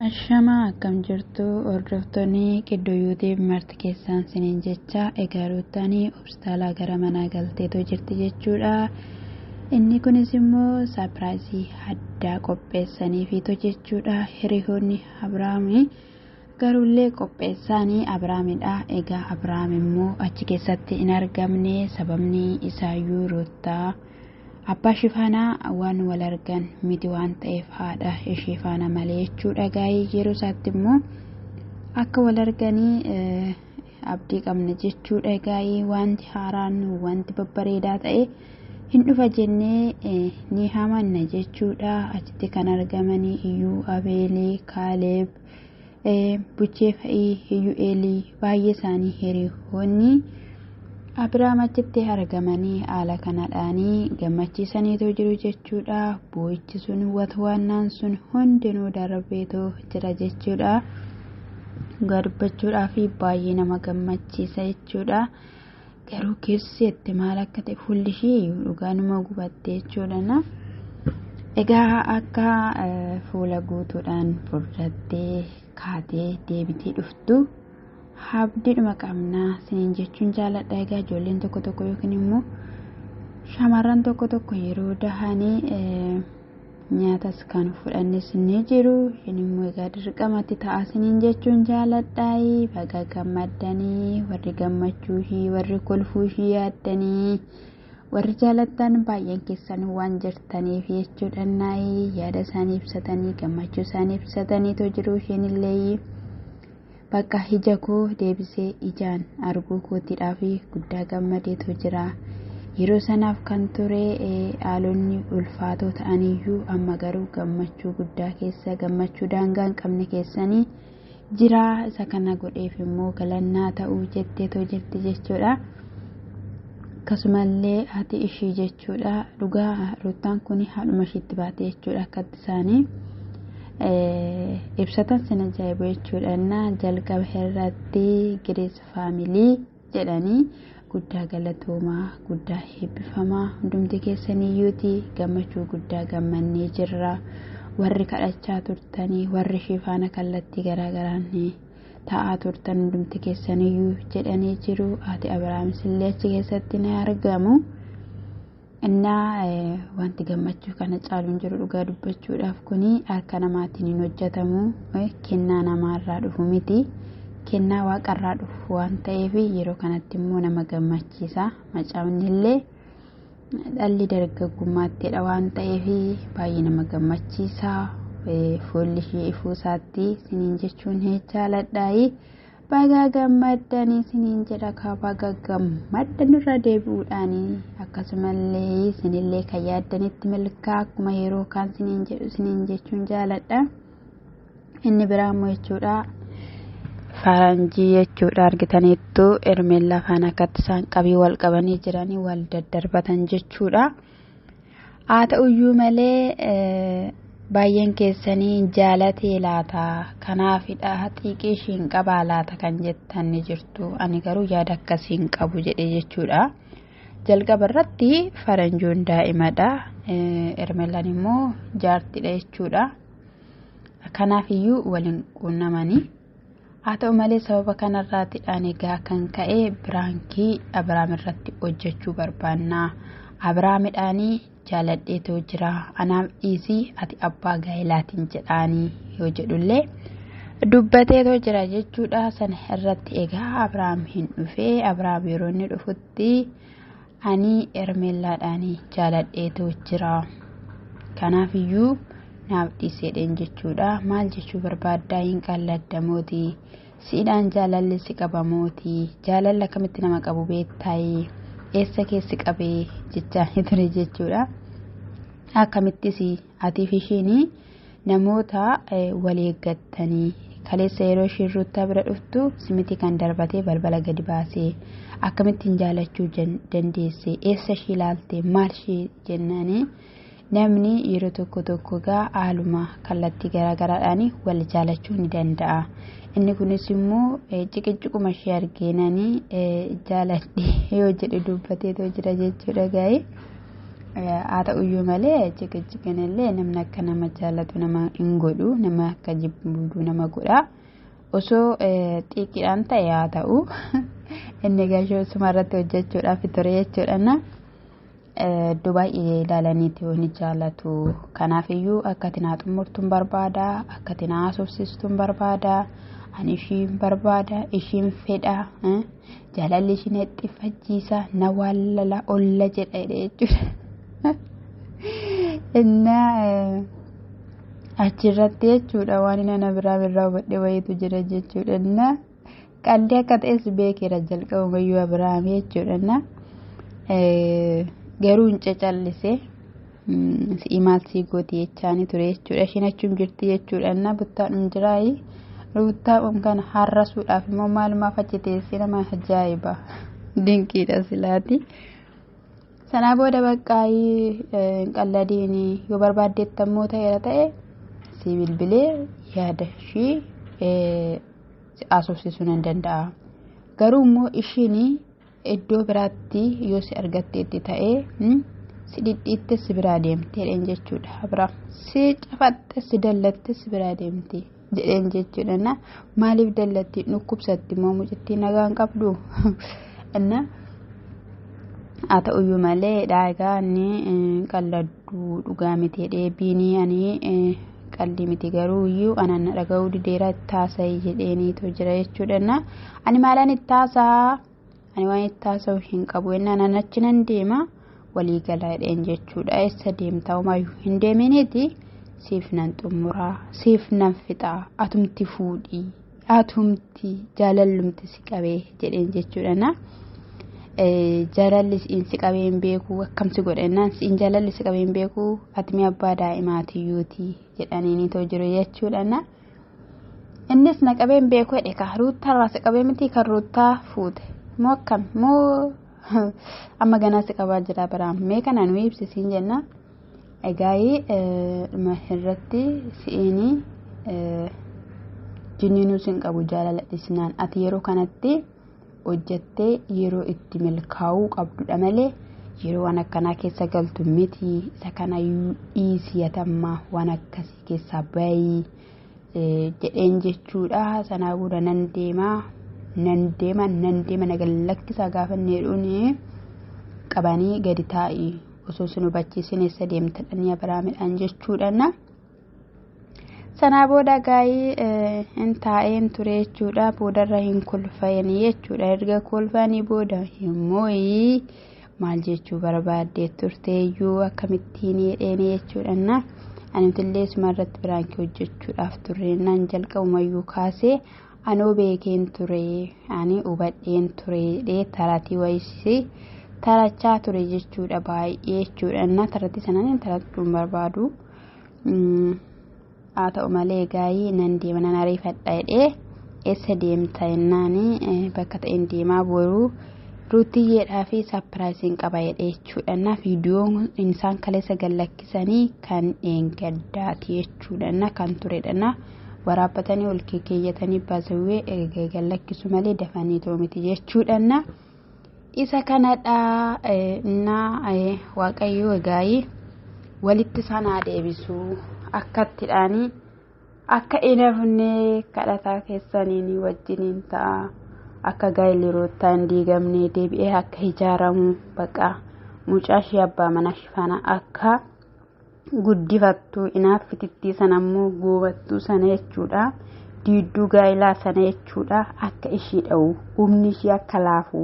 Ashama akkam jirtu hordoftoonni Qiddoo YouTube marti keessan siniin jecha egaruutanii obstaalaa gara manaa galteetoo jirti jechuudha. Inni kunis immoo saapiraayizii addaa qopheessanii fiitoo jechuudha. Hiriyoonni Abrahaamii garuullee qopheessanii Abrahaamidha. Egaa Abrahaam immoo achi keessatti hin argamne, sababni isaayyuu Ruutaa abbaa shifaanaa waan wal argan miti waan ta'eef haadha ishee faana malee jechuudha. Gaa'ii yeroo isaatti immoo akka wal arganii abdii qabna jechuudha. Gaa'ii wanti haaraan wanti babbareedaa ta'e hin dhufa jennee ni hamanna jechuudha. Achitti kan argamanii iyyuu Abeelii, Kaaleeb, Buchee fa'ii, iyyuu Eelii baay'ee isaanii hiriyoonni Abrahaam achitti argamanii haala kanadhaanii gammachiisaniitoo jiru jechuudha. Boo'ichi sun watwaannaan sun hundinuu darbeetoo jira jechuudha. Dubbachuudhaa fi baay'ee nama gammachiisa jechuudha. Garuu keessatti maal akka ta'e fuulli ishee dhugaanuma gubatte jechuudha. Egaa akka fuula guutuudhaan furdattee kaatee deebitee dhuftu abdiidhuma qabnaa siniin jechuun jaaladha. Egaa ijoolleen tokko tokko yookiin immoo shamarran tokko tokko yeroo dahanii nyaatas kan fudhannis ni jiru. Isin immoo egaa dirqamatti ta'a siniin jechuun jaaladha. Baga gammaddanii warri gammachuu ishii warri kolfuu ishii yaaddanii warri jaalattan baay'een keessan waan jirtaniif jechuudha. Yaada isaanii ibsatanii gammachuu isaanii ibsataniitoo jiru. Isheenillee bakka ija koo deebisee ijaan arguu kootiidhaaf guddaa gammadeetu jira. Yeroo sanaaf kan ture haalonni ulfaatoo ta'aniyyuu amma garuu gammachuu guddaa keessa gammachuu daangaa hin qabne keessanii jira. Isa kana godheef immoo galannaa ta'uu jetteetoo jirti jechuudha. Akkasumallee haati ishii jechuudha. Dhugaa Ruutaan kun haadhuma ishiitti baate jechuudha. Akkatti isaanii ibsatan sana ajaa'iba jechuudha. Jalqaba irratti Girees faamilii jedhanii guddaa galatoomaa guddaa eebbifamaa hundumti keessaniyyuuti gammachuu guddaa gammannee jirra. Warri kadhachaa turtanii warri ishee faana kallattii garaagaraan taa'aa turtan hundumti keessaniyyuu jedhanii jiru. Haati Abrahaamis illee achi keessatti ni argamu. Innaa wanti gammachuu kana caaluun jiru dhugaa dubbachuudhaaf kuni harka namaatiin hin hojjetamu. Kennaa namaarraa dhufu miti. Kennaa waaqarraa dhufu waan ta'eef yeroo kanatti immoo nama gammachiisa. Macaafni illee dhalli dargaggummaattiidha waan ta'eef baay'ee nama gammachiisa. Fuulli ishee ifuu isaatti siniin jechuun jaaladha. Baga gammaddanii siniin jedha. Baga gammaddan irra deebi'uudhaanii akkasumallee sinillee kan yaaddanitti milkaa akkuma yeroo kaan siniin jedhu siniin jechuun jaaladha. Inni biraa immoo jechuudha faranjii jechuudha. Argitaniittu Ermeellaa faana akkatti isaan qabii wal qabanii jiranii wal daddarbatan jechuudha. Haa ta'uyyuu malee baay'een keessanii jaalatee laata kanaafidha xiiqii ishiin qabaa laata kan jettan ni jirtu. Ani garuu yaada akkasiin qabu jedhe jechuudha. Jalqaba irratti faranjoon daa'imadha. Ermeellaan immoo jaartidha jechuudha. Kanaafiyyuu waliin quunnamanii haa ta'u malee sababa kanarraatidhaan egaa kan ka'e biraankii Abrahaam irratti hojjechuu barbaanna. Abrahaamidhaanii jaaladheetoo jira anaaf dhiisii ati abbaa gaa'elaatiin jedhaanii yoo jedhullee dubbateetoo jira jechuudha. Sana irratti egaa Abrahaam hin dhufee Abrahaam yeroo inni dhufutti ani Ermeellaadhaanii jaaladheetoo jira kanaafiyyuu naaf dhiiseedhaan jechuudha. Maal jechuu barbaaddaa hin qalladdamooti siidhaan jaalalli si qabamooti jaalalla akkamitti nama qabu beektaayi eessa keessi qabee jechaanii ture jechuudha. Akkamittis atiif ishiin namoota wal eeggattanii kaleessa yeroo isheen Ruutaa bira dhuftu simiti kan darbatee balbala gadi baasee akkamittiin jaalachuu dandeesse eessa ishee ilaalte maal ishee jennaanii namni yeroo tokko tokko gaa haaluma kallattii garaagaraadhaan wal jaalachuu ni danda'a. Inni kunis immoo ciqiccuma ishee argeenanii jaaladhe yoo jedhe dubbateetoo jira jechuudha. Gaa'ee haa ta'uyyuu malee jiqijiqinillee namni akka nama jaallatu nama hin godhu, nama akka jibbu nama godha. Osoo xiqqaan ta'e haa ta'u inni gashoo sumarratti hojjechuudhaaf ture jechuudha. Dubaay'ee ilaalaniiti wani jaallatu. Kanaafiyyuu akka tinaa xumurtuun barbaada, akka tinaa haasofsiistuun barbaada, ani ishiin barbaada, ishiin fedha, jaalalli ishiin xiffachiisa, na wallala olla jedha jechuudha. Inna achirratti jechuudha waan inni biraa hubadhe wayiitu jira jechuudha. Inna qalbii akka ta'es beekera jalqabumayyuu Abiraam jechuudha. Garuu hin cacallise si'i maal si gooti jechaani ture jechuudha. Ishiin achum jirti jechuudha. Buttaadhum jiraayi. Buttaadhum kana harrasuudhaaf immoo maalumaaf achi teessee nama ajaa'iba. Dinqiidha silaati. Sanaa booda baqqaayii qalladiini yoo barbaaddeettammoo ta'e si bilbilee yaada ishii haasofsiisuu nan danda'a. Garuu immoo ishiin iddoo biraatti yoo si argatteetti ta'ee si dhidhiitte si biraa deemteedhaan jechuudha. Abiraam si cafatte si dallatte si biraa deemte jedheen jechuudha. Maaliif dallatti dhukkubsatti moo mucittii nagaan qabdu? Haa ta'uyyuu malee dhaagaa inni qalladuu dhugaa miti deebiinii ani qalbii miti garuu iyyuu anan dhaga'uu dideera ittaasa'ii jedheeniitu jira jechuudha. Ani maalaan ittaasaa? Ani waan ittaasa'u hin qabu ennaan achi nan deema walii galaa jedheen jechuudha. Eessa deemtaa umayyuu hin deeminiiti siif nan xumuraa siif nan fixaa atumti fuudhii atumti jaalallumti si qabee jedheen jechuudha. Jaalalli si qabee hin beeku akkamsi godha ennaan siin jaalalli si qabee hin beeku atmi abbaa daa'imaatiyyuuti jedhaniiniitu jiru jechuudha. Innis na qabee hin beeku jedhe ka ruuttarraa si qabee miti kan ruuttaa fuute. Moo akkam moo amma ganaa si qabaa jira Abiraam mee kana nu ibsisiin jenna. Egaayii irratti si'ini jinniinuu sin qabu jaalala dhisnaan ati yeroo kanatti hojjettee yeroo itti milkaa'uu qabdudha malee yeroo waan akkanaa keessa galtu miti. Isa kanayyuu dhiisiyatammaa waan akkasii keessaa bayii jedheen jechuudha. Sanaa booda nan deema naga lakkisaa gaafannee dhuunee qabanii gadi taa'ii osoo sin hubachiisin eessa deemtadhanii Abiraamidhaan jechuudha. Sanaa booda gaayii hin taa'een ture jechuudha. Boodarra hin kolfayanii jechuudha. Erga kolfanii booda immoo maal jechuu barbaaddee turteeyyuu akkamittiin jedheenii jechuudha. Anitillee sumarratti biraankii hojjechuudhaaf turreenaan jalqabumayyuu kaasee anoo beekeen ture ani hubadheen ture taratii wayisii tarachaa ture jechuudha baay'ee jechuudha. Taratii sanaan tarachuun barbaadu. Haa ta'u malee gaayii nan deema nan ariifadha jedhee eessa deemta jennaani bakka ta'een deemaa boruu ruutiyyeedhaa fi saapiraayisiin qaba jedhee jechuudha. Viidiyoon isaan kaleessa gallakkisanii kan gaddaati jechuudha kan turedha. Waraabbatanii ol keeyyatanii baasawwee gallakkisu malee dafanii toomiti jechuudha. Isa kanadha waaqayyoo gaayii walitti sanaa deebisuu akkattidhaanii akka inafnee kadhataa keessaniin wajjiniin ta'a. Akka gaayiliroota hin diigamne deebi'ee akka ijaaramu baqa mucaashii abbaa mana shifana akka guddifattuu inaaf fitittii sanammoo goobattuu sana jechuudha. Diidduu gaayilaa sana jechuudha. Akka ishii dha'u humni ishii akka laafu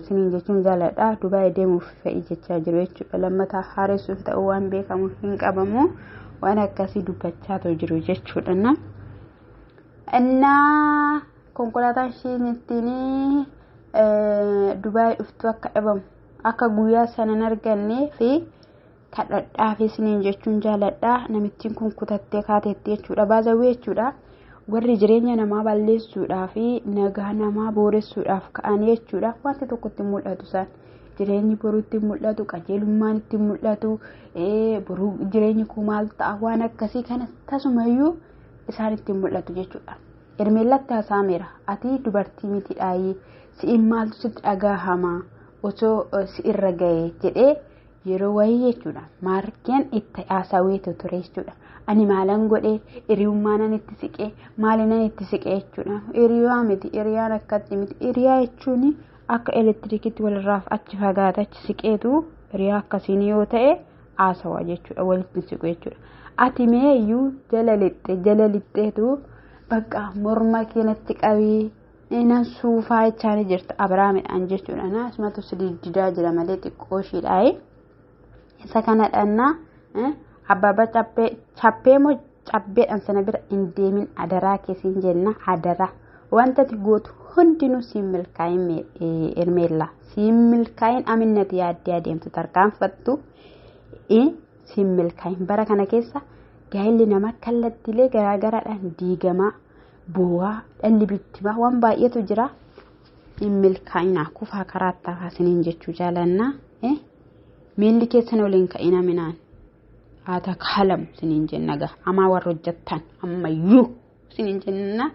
siniin jechuun jaaladha. Dubaayii deemuuf fe'i jechaa jiru jechuudha. Lammataa haaressuuf ta'uu waan beekamu hin qabamu waan akkasii dubbachaa jiru jechuudha. Innaa konkolaataan ishiin ittiin Dubaayii dhuftu akka dhabamu akka guyyaa sanan argannee fi kadhadhaa fi siniin jechuun jaaladha. Namittiin kun kutattee kaateetti jechuudha. Baazawwee jechuudha. Warri jireenya namaa balleessuudhaa fi nagaa namaa booressuudhaaf ka'anii jechuudha. Wanti tokko itti mul'atu isaan jireenyi boruu itti mul'atu qajeelummaan itti mul'atu boruu jireenyi kun maal ta'a waan akkasii kana tasumayyuu isaan itti mul'atu jechuudha. Ermeellatti haasameera ati dubartii mitidhaayii si'in maaltu sitti dhagahama osoo si irra ga'e jedhee yeroo wayii jechuudha maarkeen itti haasaweetu ture jechuudha. Ani maalan godhee hiriyummaan itti siqee maalinan itti siqee jechuudha. Hiriyaa miti hiriyaan akkatti miti hiriyaa jechuun akka elektirikiitti walirraa achi fagaata achi siqeetu hiriyaa akkasiin yoo ta'e haasawaa jechuudha walitti siqu jechuudha. Ati meeyyuu jala lixxeetu bakka morma keenatti qabii inan suufaa jechaanii jirta Abrahaamidhaan jechuudha. Naasumatu sidididaa jira malee xiqqoo shiidhaa'e. Isa kanadhaannaa abbaaba chappee moo cabbeedhaan sana bira hin deemin adaraa keessiin jenna adara. Wanta ati gootu hundinuu siin milkaa'in Ermeellaa. Siin milkaa'in aminati yaaddee adeemtu tarkaanfattu siin milkaa'in bara kana keessa gaa'illi nama kallattiilee garaagaraadhaan diigamaa bu'aa dhalli bittimaa waan baay'eetu jira. Hin milkaa'inaa kufaa karaatti haasiniin jechuu jaalannaa. Miilli keessan waliin ka'ina minaan haata kaalam siniin jenna gaa amaa warra hojjettan ammayyuu siniin jenna.